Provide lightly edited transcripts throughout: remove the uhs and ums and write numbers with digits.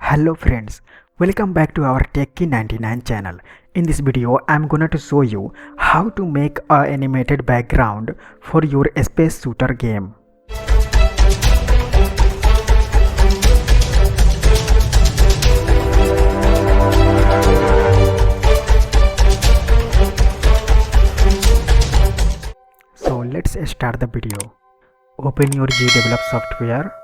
Hello friends, welcome back to our Techie99 channel. In this video, I'm gonna to show you how to make a animated background for your space shooter game. So let's start the video. Open your Gdevelop software.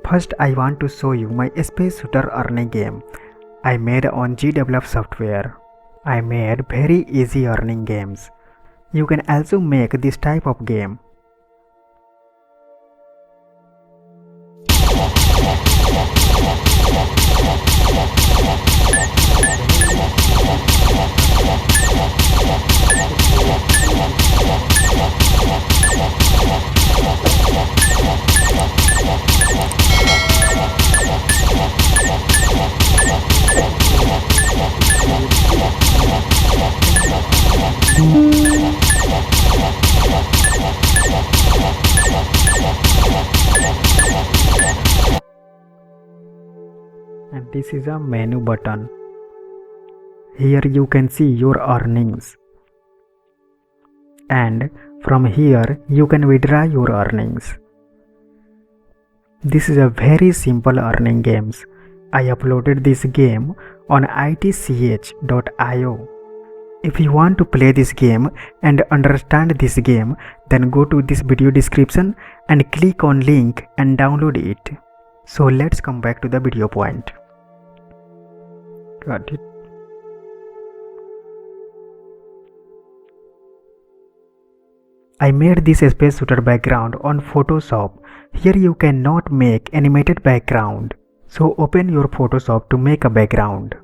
First, I want to show you my space shooter earning game I made on Gdevelop software. I made very easy earning games. You can also make this type of game. And this is a menu button. Here you can see your earnings, and from here you can withdraw your earnings. This is a very simple earning games. I uploaded this game on itch.io. If you want to play this game and understand this game, then go to this video description and click on link and download it. So let's come back to the video point. Got it. I made this space shooter background on Photoshop. Here you cannot make animated background. So open your Photoshop to make a background.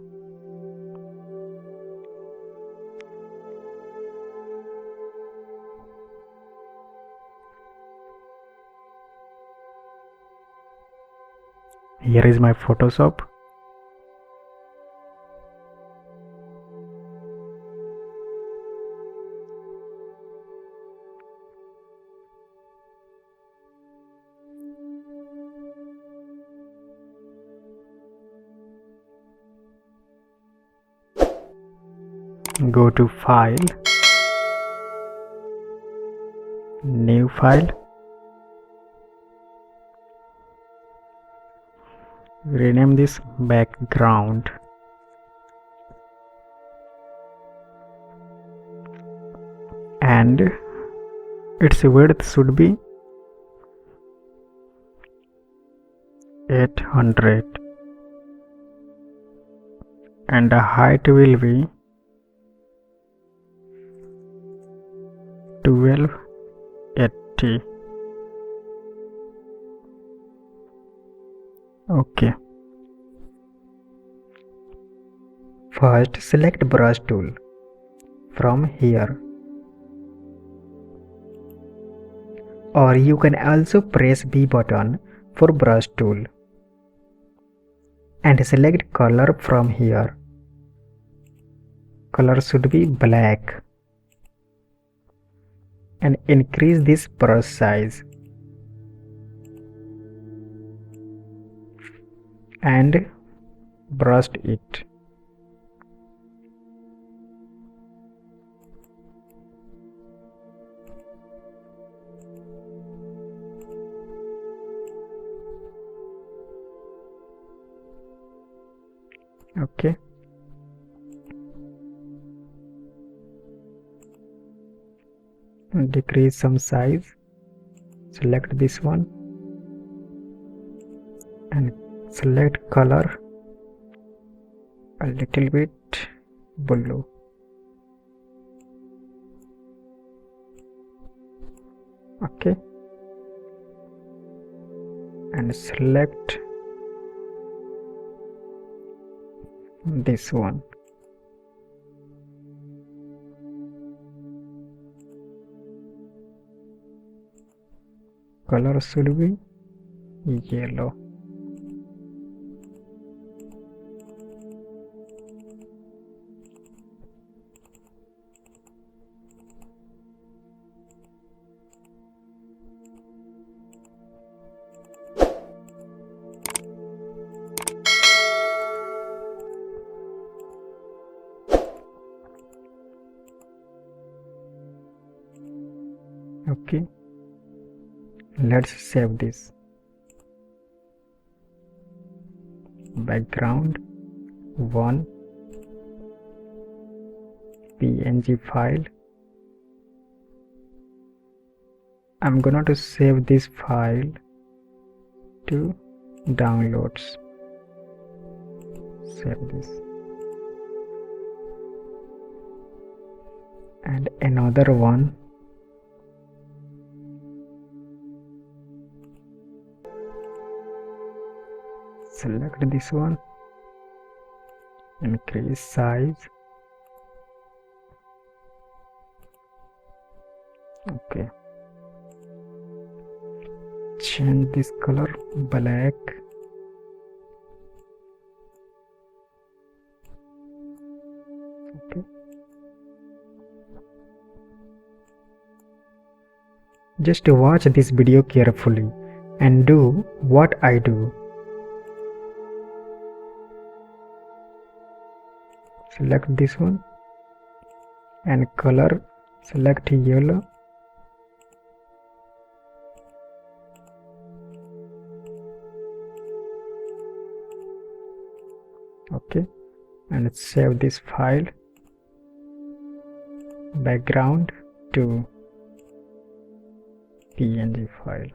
Here is my Photoshop. Go to File, New File, rename this background, and its width should be 800 and the height will be 1280. Okay. First, select brush tool from here, or you can also press B button for brush tool and select color from here. Color should be black, and increase this brush size and brush it. Okay. Decrease some size. Select this one and select color a little bit blue. Okay. And select this one. color should be yellow. Okay, let's save this. Background 1 PNG file. I'm gonna to save this file to downloads. Save this. And another one. Select this one, increase size. Okay, change this color black. Okay, just watch this video carefully and do what I do. Select this one and color, select yellow. Okay, and save this file. Background to PNG file.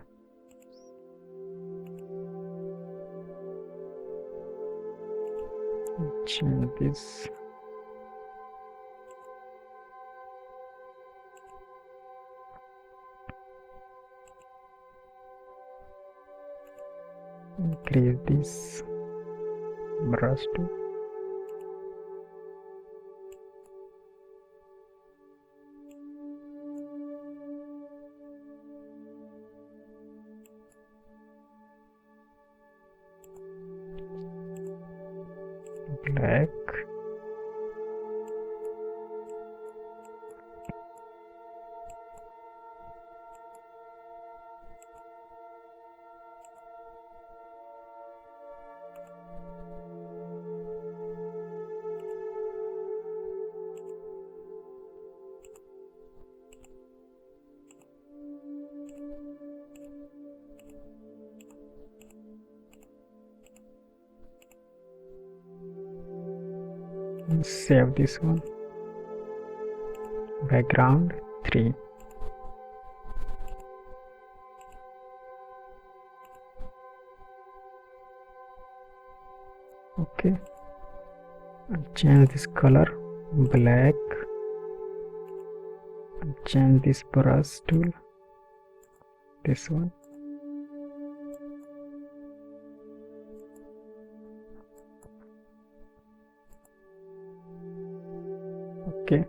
Change this. Increase this brush tool. Black. Save this one. Background 3. Okay, and change this color black, and change this brush tool, this one. Okay,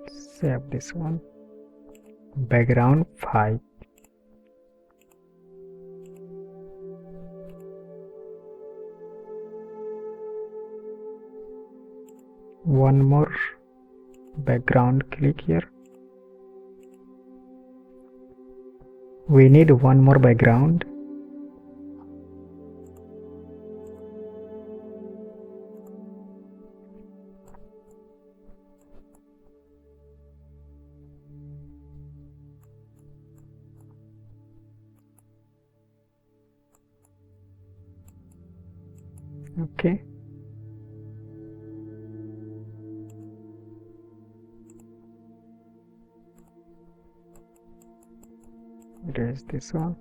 save this one. Background 5. One more background, click here. We need one more background. Okay, erase this one.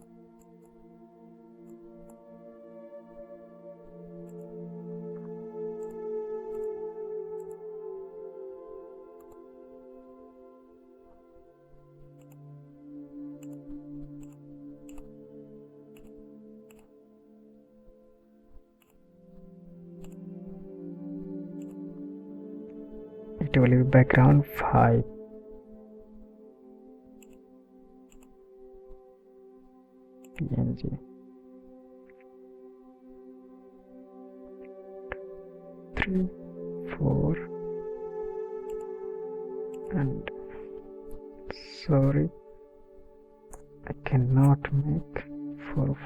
It will be background 5. PNG. 3, 4, and sorry, I cannot make 4.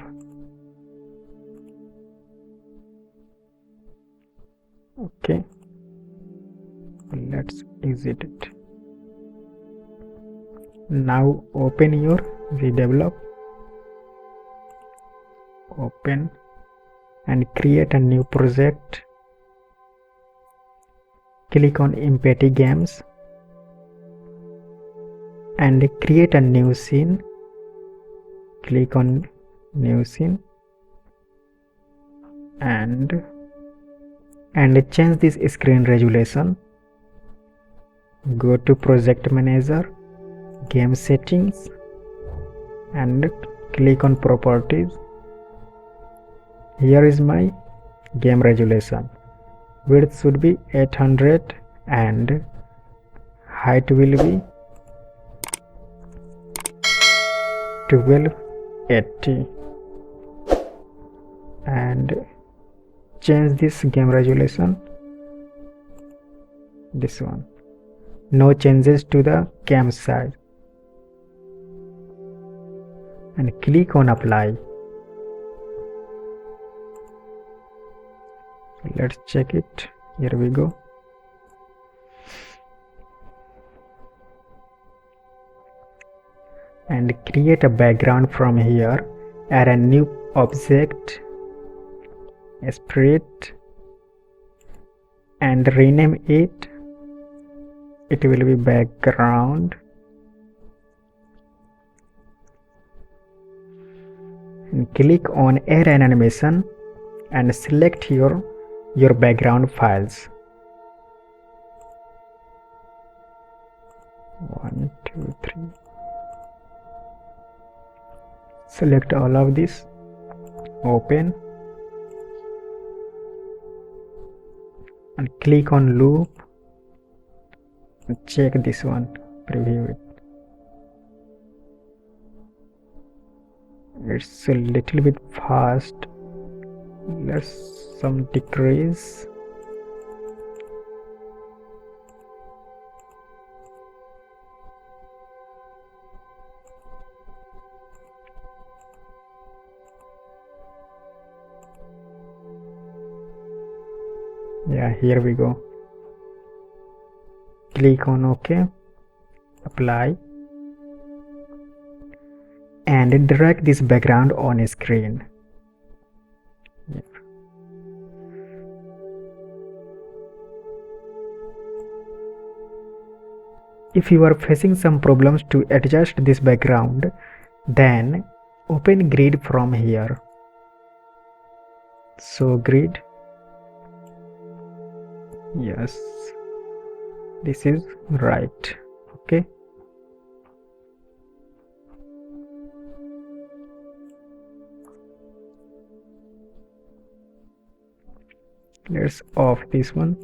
Okay, let's exit it. Now open your Gdevelop. Open and create a new project. Click on Empathy Games and create a new scene. Click on New Scene and change this screen resolution. Go to Project Manager, Game Settings, and click on Properties. Here is my game resolution. Width should be 800 and height will be 1280, and change this game resolution, this one. No changes to the cam size, and click on apply. Let's check it. Here we go. And create a background from here. Add a new object, Spirit, and rename it. It will be background. And click on add an animation and select your background files. 1, 2, 3. Select all of this. Open and click on loop. Check this one. Preview it. It's a little bit fast. Let's some decrease. Yeah, here we go. Click on OK, apply, and drag this background on screen. Yeah. If you are facing some problems to adjust this background, then open grid from here. So grid. Yes, this is right. Okay. Let's off this one.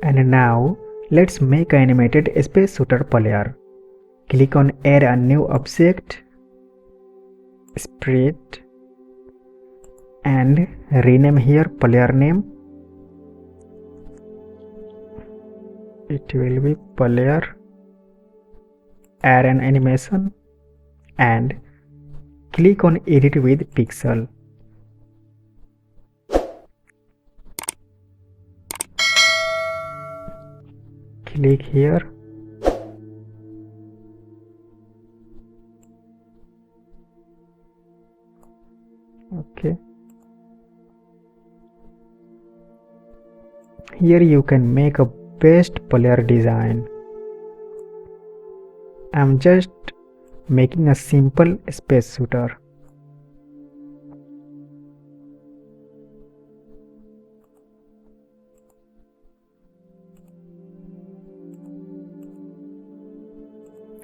And now let's make an animated space shooter player. Click on add a new object, Spirit, and rename here player name. It will be player. Add an animation and click on edit with pixel. Click here. Okay. Here you can make a best player design. I'm just making a simple space shooter.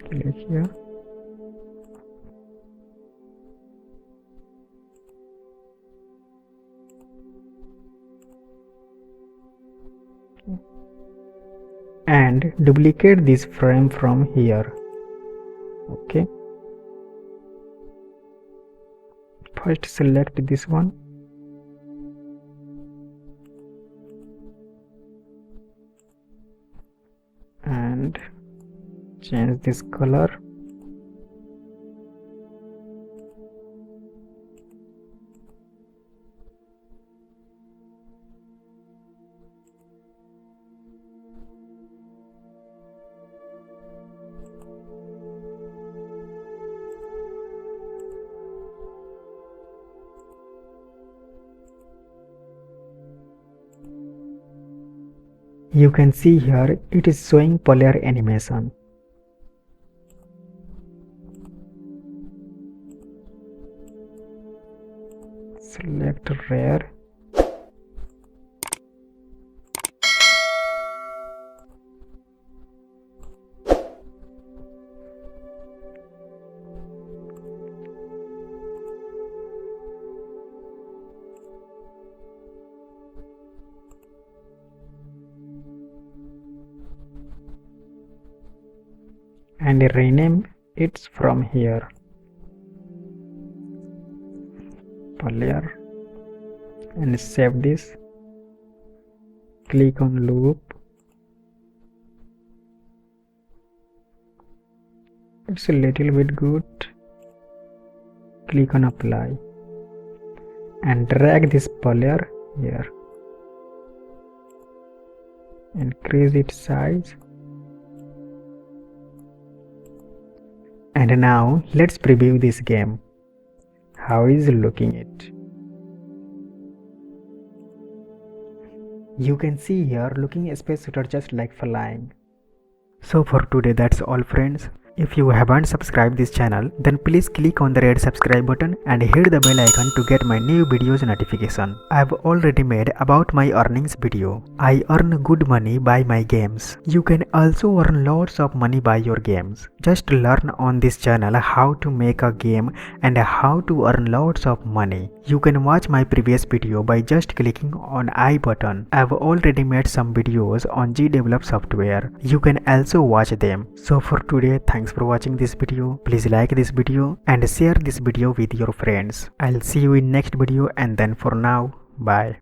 Click here. and duplicate this frame from here. Okay, first select this one and change this color. You can see here it is showing player animation. Select rare. And rename it from here. Player, and save this. Click on loop. It's a little bit good. Click on apply and drag this player here. Increase its size. And now let's preview this game. How is looking it? You can see here looking a space shooter just like flying. So for today that's all friends. If you haven't subscribed this channel, then please click on the red subscribe button and hit the bell icon to get my new videos notification. I've already made about my earnings video. I earn good money by my games. You can also earn lots of money by your games. Just learn on this channel how to make a game and how to earn lots of money. You can watch my previous video by just clicking on I button. I've already made some videos on Gdevelop software. You can also watch them. So for today, thanks for watching this video. Please like this video and share this video with your friends. I'll see you in next video, and then for now, bye.